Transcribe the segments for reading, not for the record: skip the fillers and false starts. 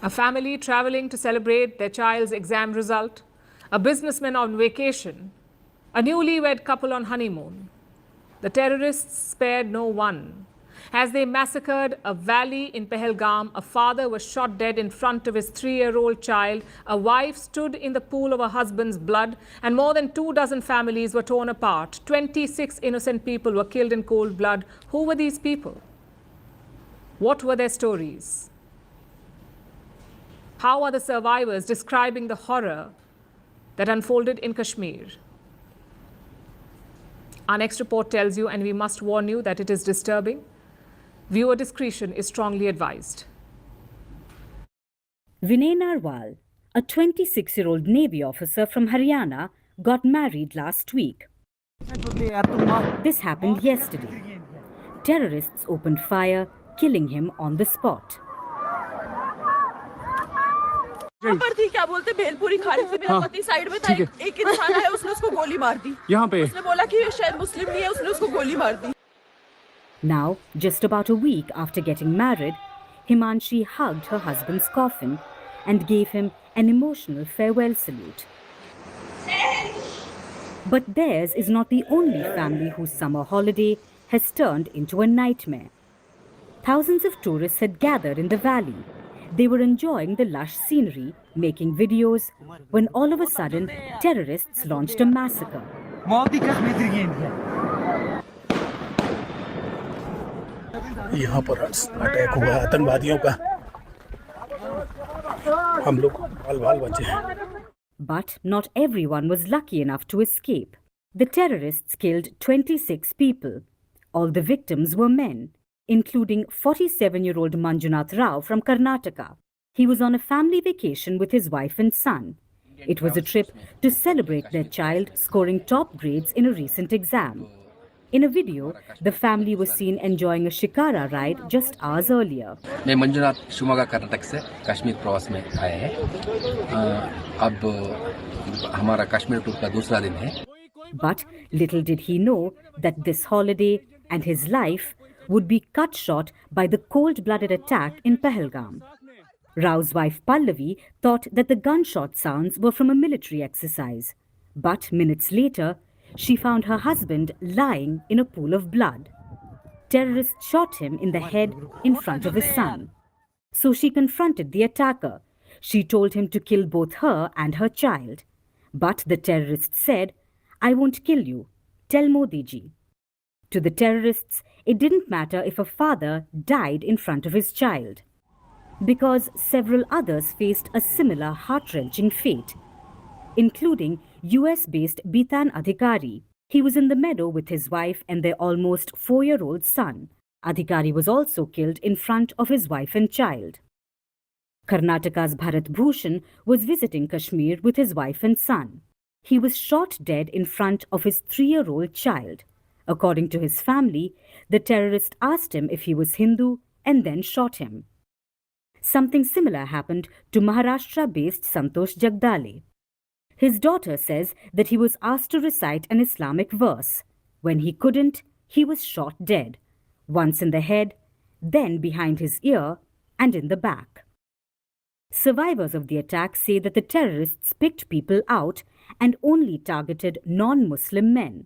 A family traveling to celebrate their child's exam result, a businessman on vacation, a newlywed couple on honeymoon. The terrorists spared no one. As they massacred a valley in Pahalgam, a father was shot dead in front of his 3-year-old child. A wife stood in the pool of her husband's blood, and more than 24 families were torn apart. 26 innocent people were killed in cold blood. Who were these people? What were their stories? How are the survivors describing the horror that unfolded in Kashmir? Our next report tells you, and we must warn you that it is disturbing. Viewer discretion is strongly advised. Vinay Narwal, a 26-year-old Navy officer from Haryana, got married last week. This happened yesterday. Terrorists opened fire, killing him on the spot. पर थी क्या बोलते भेलपुरी खा रहे थे मेरा पति side में था एक इंसान है उसने उसको गोली मार दी यहाँ पे उसने बोला कि ये शायद मुस्लिम नहीं है उसने उसको गोली मार दी. Now, just about a week after getting married, Himanshi hugged her husband's coffin and gave him an emotional farewell salute. But theirs is not the only family whose summer holiday has turned into a nightmare. Thousands of tourists had gathered in the valley. They were enjoying the lush scenery, making videos, when all of a sudden, terrorists launched a massacre. यहाँ पर attack हुआ आतंकवादियों का हम लोग बाल बचे हैं. But not everyone was lucky enough to escape. The terrorists killed 26 people. All the victims were men, including 47-year-old Manjunath Rao from Karnataka. He was on a family vacation with his wife and son. It was a trip to celebrate their child scoring top grades in a recent exam. In a video, the family was seen enjoying a shikara ride just hours earlier. मैं मंजुनाथ शिवमोगा कर्नाटक से कश्मीर प्रवास में आए हैं. अब हमारा Kashmir tour का दूसरा दिन है. But little did he know that this holiday and his life would be cut short by the cold-blooded attack in Pahalgam. Rao's wife Pallavi thought that the gunshot sounds were from a military exercise. But minutes later, she found her husband lying in a pool of blood. Terrorists shot him in the head in front of his son. So she confronted the attacker. She told him to kill both her and her child. But the terrorist said, "I won't kill you. Tell Modi ji." To the terrorists, it didn't matter if a father died in front of his child, because several others faced a similar heart-wrenching fate, including US-based Bitan Adhikari. He was in the meadow with his wife and their almost 4-year-old son. Adhikari was also killed in front of his wife and child. Karnataka's Bharat Bhushan was visiting Kashmir with his wife and son. He was shot dead in front of his 3-year-old child. According to his family, the terrorist asked him if he was Hindu and then shot him. Something similar happened to Maharashtra-based Santosh Jagdale. His daughter says that he was asked to recite an Islamic verse. When he couldn't, he was shot dead, once in the head, then behind his ear, and in the back. Survivors of the attack say that the terrorists picked people out and only targeted non-Muslim men.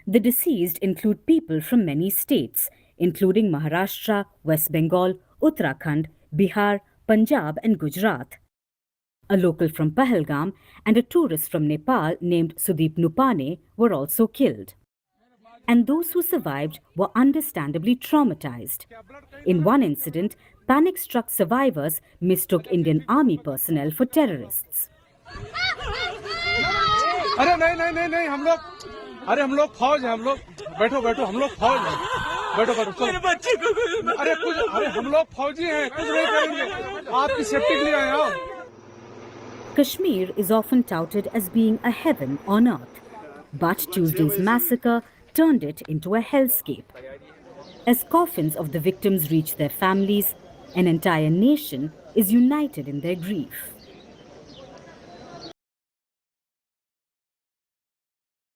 The deceased include people from many states, including Maharashtra, West Bengal, Uttarakhand, Bihar, Punjab and Gujarat. A local from Pahalgam and a tourist from Nepal named Sudeep Nupane were also killed. And those who survived were understandably traumatized. In one incident, panic-struck survivors mistook Indian army personnel for terrorists. अरे नहीं हम लोग फौज हैं हम लोग बैठो हम लोग फौज हैं बैठो चलो अरे हम लोग फौजी हैं कुछ नहीं करेंगे आपकी सेफ्टी के लिए आए हो. Kashmir is often touted as being a heaven on earth, but Tuesday's massacre turned it into a hellscape. As coffins of the victims reach their families, an entire nation is united in their grief.